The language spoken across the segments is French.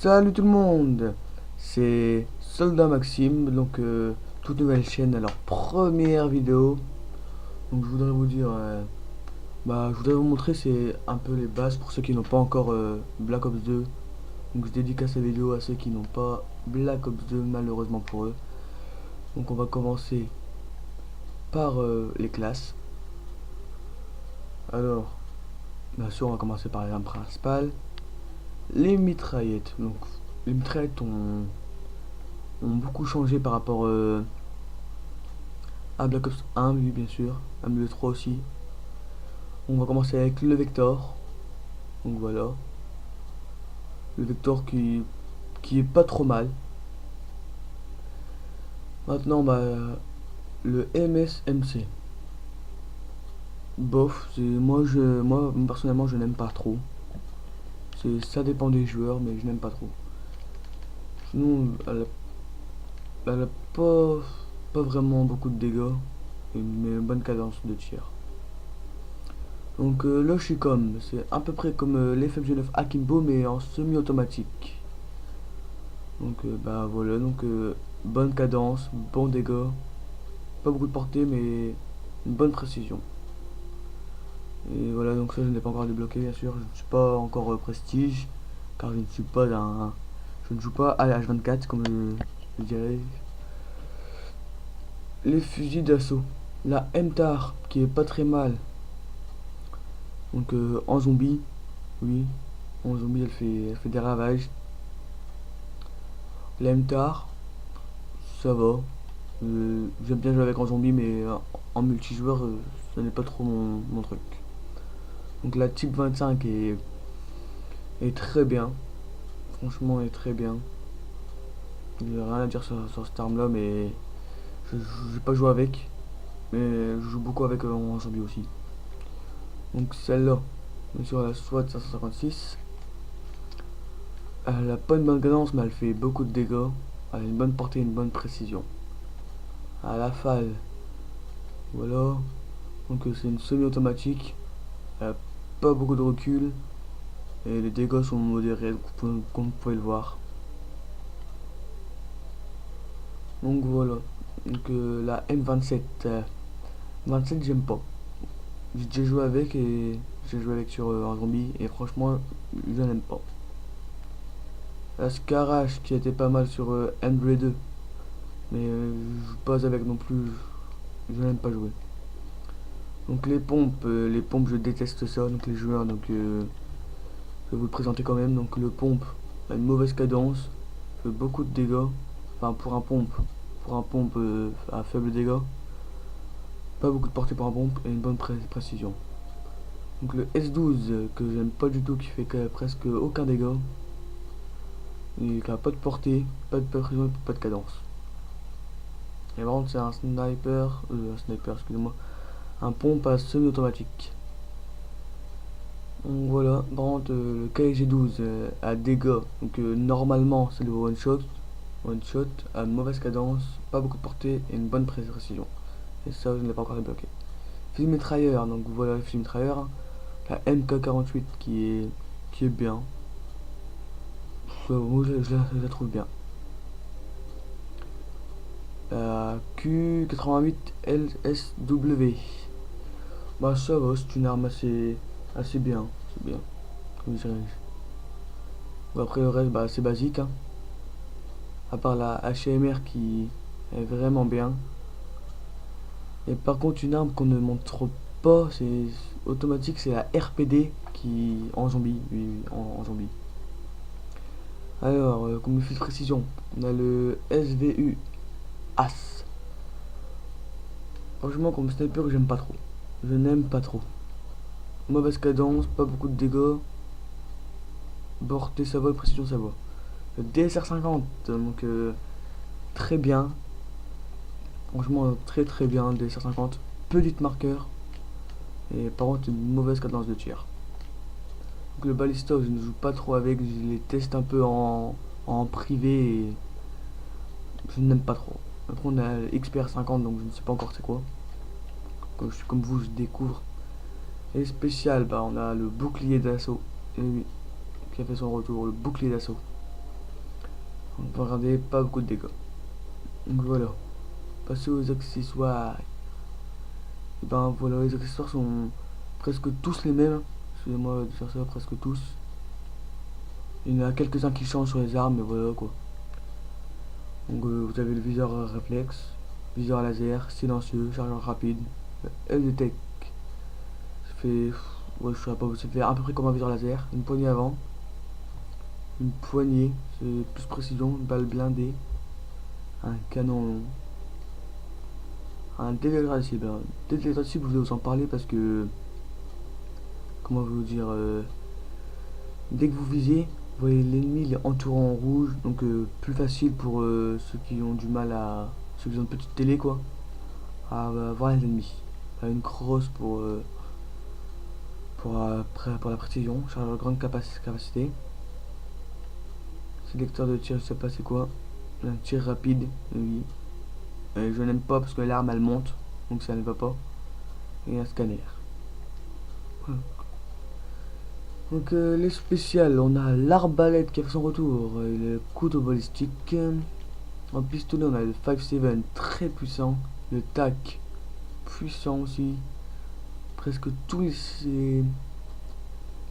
Salut tout le monde, c'est Soldat Maxime, donc toute nouvelle chaîne, alors première vidéo. Donc je voudrais vous dire, je voudrais vous montrer c'est un peu les bases pour ceux qui n'ont pas encore Black Ops 2. Donc je dédicace cette vidéo à ceux qui n'ont pas Black Ops 2 malheureusement pour eux. Donc on va commencer par les classes. Alors, bien sûr on va commencer par l'arme principale, les mitraillettes. Donc les mitraillettes ont beaucoup changé par rapport à Black Ops 1, oui, bien sûr, à le 3 aussi. On va commencer avec le Vector. Donc voilà, le Vector qui est pas trop mal. Maintenant, le MSMC. Bof, moi personnellement, je n'aime pas trop. Ça dépend des joueurs, mais je n'aime pas trop. Sinon, elle a pas vraiment beaucoup de dégâts, mais une bonne cadence de tir. Donc le Shicom, c'est à peu près comme l'FMG9 Akimbo, mais en semi-automatique. Donc voilà, donc bonne cadence, bon dégâts, pas beaucoup de portée, mais une bonne précision. Et voilà, donc ça je n'ai pas encore débloqué, bien sûr. Je ne suis pas encore prestige, car je ne suis pas un, je ne joue pas à H24 comme je dirais. Les fusils d'assaut, la MTAR qui est pas très mal. Donc en zombie, oui, en zombie elle fait des ravages. La MTAR, ça va. J'aime bien jouer avec en zombie, mais en multijoueur, ce n'est pas trop mon truc. Donc la Type 25 est très bien. Franchement, est très bien. Il n'y a rien à dire sur cette arme-là, mais je n'ai pas joué avec. Mais je joue beaucoup avec en zombie aussi. Donc celle-là, bien sûr, la SWAT 556. Elle n'a pas une bonne cadence, mais elle fait beaucoup de dégâts. Elle a une bonne portée et une bonne précision. À la FAL, voilà. Donc c'est une semi-automatique. Elle n'a pas beaucoup de recul. Et les dégâts sont modérés, comme vous pouvez le voir. Donc voilà. Donc la M27. 27 j'aime pas. J'ai déjà joué avec et j'ai joué avec sur un zombie et franchement je n'aime pas. La Scarache qui était pas mal sur Android 2. Mais je joue pas avec non plus. Je n'aime pas jouer. Donc les pompes je déteste ça, donc les joueurs, donc je vais vous le présenter quand même. Donc le pompe a une mauvaise cadence, fait beaucoup de dégâts. Enfin pour un pompe à faible dégâts. Pas beaucoup de portée pour un pompe et une bonne précision. Donc le S12 que j'aime pas du tout, qui fait presque aucun dégât. Et qui a pas de portée, pas de précision, pas de cadence. Et par contre c'est un sniper, excusez-moi, un pompe à semi-automatique. Donc voilà, par contre le KG12 a dégâts, donc normalement c'est le one shot, à mauvaise cadence, pas beaucoup de portée et une bonne précision. Et ça je ne l'ai pas encore débloqué. Fusil mitrailleur, donc voilà le fusil mitrailleur, la MK48 qui est bien. Moi je la trouve bien. La Q88 LSW. Bah ça va, c'est une arme assez bien. C'est bien. Comme dirais-je. Bon, après le reste, c'est basique. Hein. À part la HMR qui est vraiment bien. Et par contre, une arme qu'on ne montre pas, c'est automatique, c'est la RPD qui en zombie. Oui, oui, en zombie. Alors, comme fusil de précision, on a le SVU As. Franchement, comme sniper, j'aime pas trop. Je n'aime pas trop. Mauvaise cadence, pas beaucoup de dégâts. Portée, ça va, précision, ça va. Le DSR50, donc très bien. Franchement, très très bien, DSR50. Petite marqueur. Et par contre, une mauvaise cadence de tir. Donc le ballista, je ne joue pas trop avec. Je les teste un peu en privé et je n'aime pas trop. Après, on a XPR50, donc je ne sais pas encore c'est quoi. Comme, comme vous, je découvre. Et spécial, on a le bouclier d'assaut. Et oui, qui a fait son retour, le bouclier d'assaut. Donc regardez, pas beaucoup de dégâts. Donc voilà. Passer aux accessoires. Et ben voilà, les accessoires sont presque tous les mêmes. Excusez-moi de dire ça, presque tous. Il y en a quelques-uns qui changent sur les armes, mais voilà quoi. Donc vous avez le viseur réflexe, viseur laser, silencieux, chargeur rapide, LDTech. Ça fait, ouais, je sais pas, ça fait à peu près comme un viseur laser. Une poignée avant, une poignée, c'est plus précision, une balle blindée, un canon long, un dégradible. Dégradible, je vais vous en parler parce que, comment vous dire, dès que vous visez, vous voyez l'ennemi il est entouré en rouge, donc plus facile pour ceux qui ont du mal à, ceux qui ont une petite télé quoi, à voir les ennemis. Une crosse pour la précision, chargeur de grande capacité, sélecteur de tir, je sais pas c'est quoi, un tir rapide, oui. Je n'aime pas parce que l'arme elle monte, donc ça ne va pas, et un scanner. Voilà. Donc les spéciales, on a l'arbalète qui a fait son retour, le couteau balistique. En pistolet, on a le 5.7 très puissant, le tac puissant aussi. Presque tous les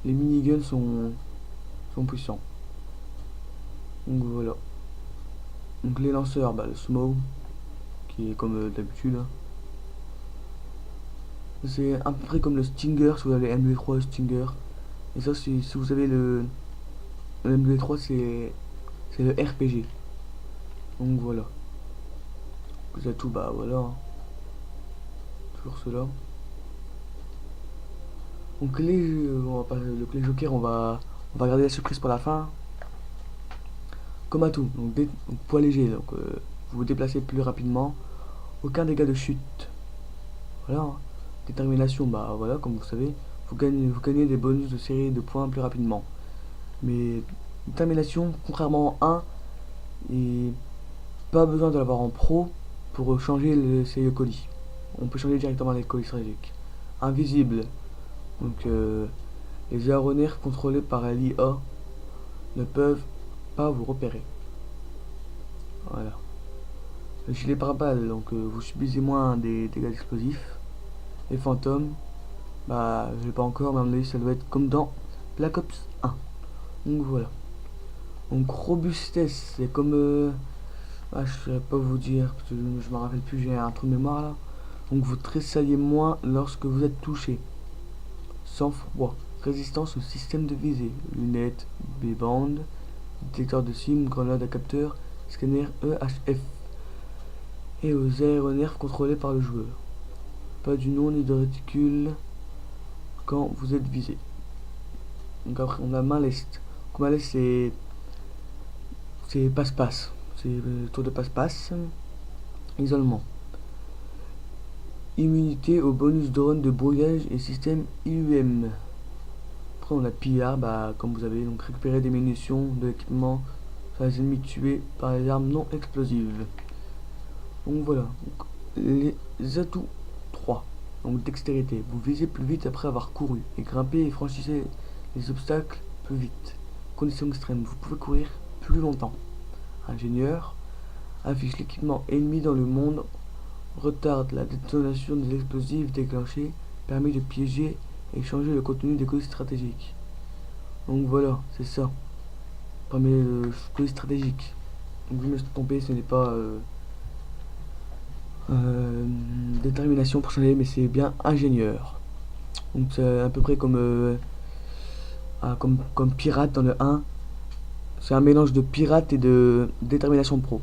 miniguns sont puissants. Donc voilà. Donc les lanceurs, bah, le smoke, qui est comme d'habitude. C'est à peu près comme le Stinger, si vous avez MW3 Stinger. Et ça, si vous avez le MW3, c'est le RPG. Donc voilà. Vous avez tout, bah voilà. Toujours cela. Donc les jokers, on va garder la surprise pour la fin. Comme à tout, donc poids léger, donc vous vous déplacez plus rapidement. Aucun dégât de chute. Voilà. Détermination, bah voilà, comme vous savez, vous gagnez des bonus de série de points plus rapidement. Mais détermination, contrairement en 1, et pas besoin de l'avoir en pro pour changer ses colis. On peut changer directement les colis stratégiques. Invisible, donc les aéronefs contrôlés par l'IA ne peuvent pas vous repérer. Voilà. Le gilet pare-balles, donc vous subissez moins des dégâts explosifs. Les fantômes, bah je l'ai pas encore, mais à mon avis ça doit être comme dans Black Ops 1. Donc voilà. Donc robustesse, c'est comme je saurais pas vous dire parce que je me rappelle plus, j'ai un trou de mémoire là. Donc vous tressaillez moins lorsque vous êtes touché. Sang-froid, résistance au système de visée, lunettes, B-band, détecteur de cible, grenade à capteur, scanner EHF et aux aéronefs contrôlés par le joueur. Pas du nom ni de réticule quand vous êtes visé. Donc après on a main leste. Main leste c'est passe-passe. C'est le tour de passe-passe. Isolement. Immunité au bonus de run de brouillage et système IUM. Après on a pillard, bah comme vous avez, donc récupérer des munitions, de l'équipement sur les ennemis tués par les armes non explosives. Donc voilà. Donc, les atouts 3. Donc dextérité. Vous visez plus vite après avoir couru et grimpez et franchissez les obstacles plus vite. Condition extrême. Vous pouvez courir plus longtemps. Ingénieur. Affiche l'équipement ennemi dans le monde. Retarde la détonation des explosifs déclenchés. Permet de piéger et changer le contenu des colis stratégiques. Donc voilà, c'est ça. Permet le colis stratégique. Donc vous me trompez, ce n'est pas détermination pour changer, mais c'est bien ingénieur. Donc c'est à peu près comme pirate dans le 1. C'est un mélange de pirate et de détermination pro.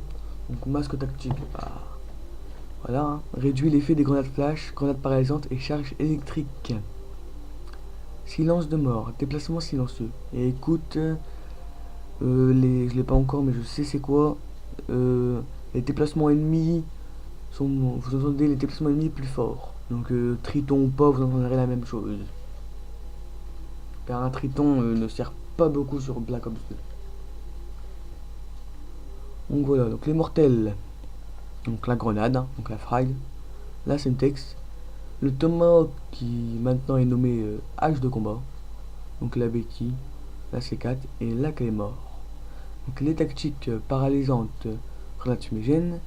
Donc masque tactique. Voilà. Hein. Réduit l'effet des grenades flash, grenades paralysantes et charges électriques. Silence de mort, déplacement silencieux. Et écoute, je l'ai pas encore, mais je sais c'est quoi. Les déplacements ennemis vous entendez les déplacements ennemis plus forts. Donc Triton ou pas, vous entendrez la même chose. Car un Triton ne sert pas beaucoup sur Black Ops 2. Donc voilà, donc les mortels. Donc la grenade, hein, donc la frag. La Semtex. Le Tomahawk qui maintenant est nommé hache de combat. Donc la béquille, la C4 et la Claymore. Donc les tactiques paralysantes, grenade fumigène,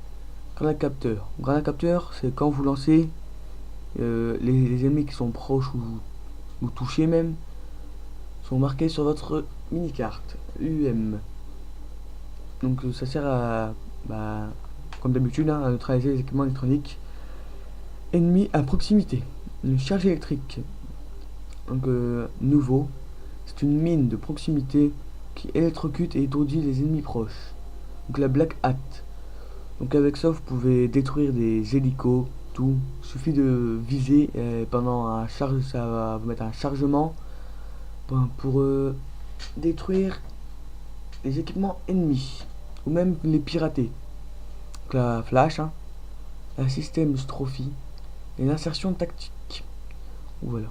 grenade capteur. Grenade capteur, c'est quand vous lancez les ennemis qui sont proches ou touchés même, sont marqués sur votre mini-carte UM. Donc ça sert à, bah, comme d'habitude, à neutraliser les équipements électroniques ennemis à proximité. Une charge électrique, donc nouveau, c'est une mine de proximité qui électrocute et étourdit les ennemis proches. Donc la Black Hat. Donc avec ça vous pouvez détruire des hélicos, tout. Il suffit de viser pendant un charge, ça va vous mettre un chargement pour détruire les équipements ennemis ou même les pirater. Donc la flash, hein, la système strophy et l'insertion tactique. Voilà.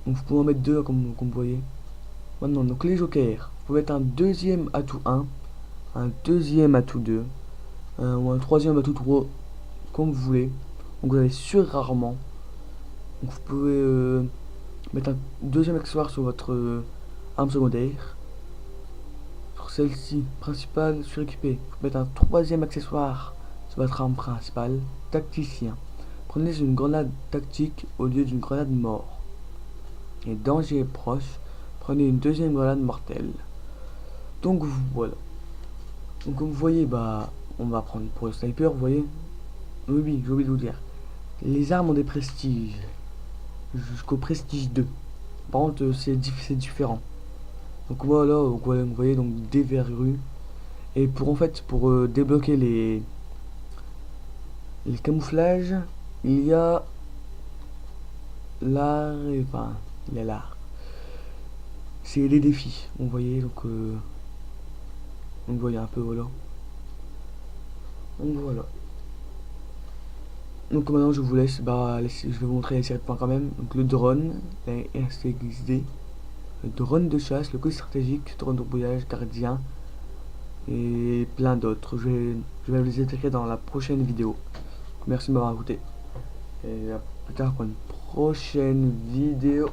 Donc vous pouvez en mettre deux comme vous voyez. Maintenant, donc les jokers. Vous pouvez mettre un deuxième atout 1, un deuxième atout 2, ou un troisième atout 3, comme vous voulez. Donc vous avez sur rarement. Donc vous pouvez mettre un deuxième accessoire sur votre arme secondaire. Sur celle-ci, principale, suréquipée. Vous pouvez mettre un troisième accessoire sur votre arme principale, tacticien. Prenez une grenade tactique au lieu d'une grenade mort. Et danger proche, prenez une deuxième grenade mortelle. Donc voilà. Donc comme vous voyez, bah on va prendre pour le sniper, vous voyez. Oui, j'ai oublié de vous dire. Les armes ont des prestiges. Jusqu'au prestige 2. Par contre, c'est différent. Donc voilà, vous voyez donc des verrues. Et pour en fait, pour débloquer les camouflages, il y a l'art, enfin, il y a l'art. C'est les défis, vous voyez, donc vous voyez un peu, voilà. Donc voilà. Donc maintenant je vous laisse, je vais vous montrer les séries de points quand même. Donc le drone, la RCXD, le drone de chasse, le coup stratégique, drone de brouillage, gardien et plein d'autres. Je vais les écrire dans la prochaine vidéo. Merci de m'avoir écouté. Et à plus tard pour une prochaine vidéo.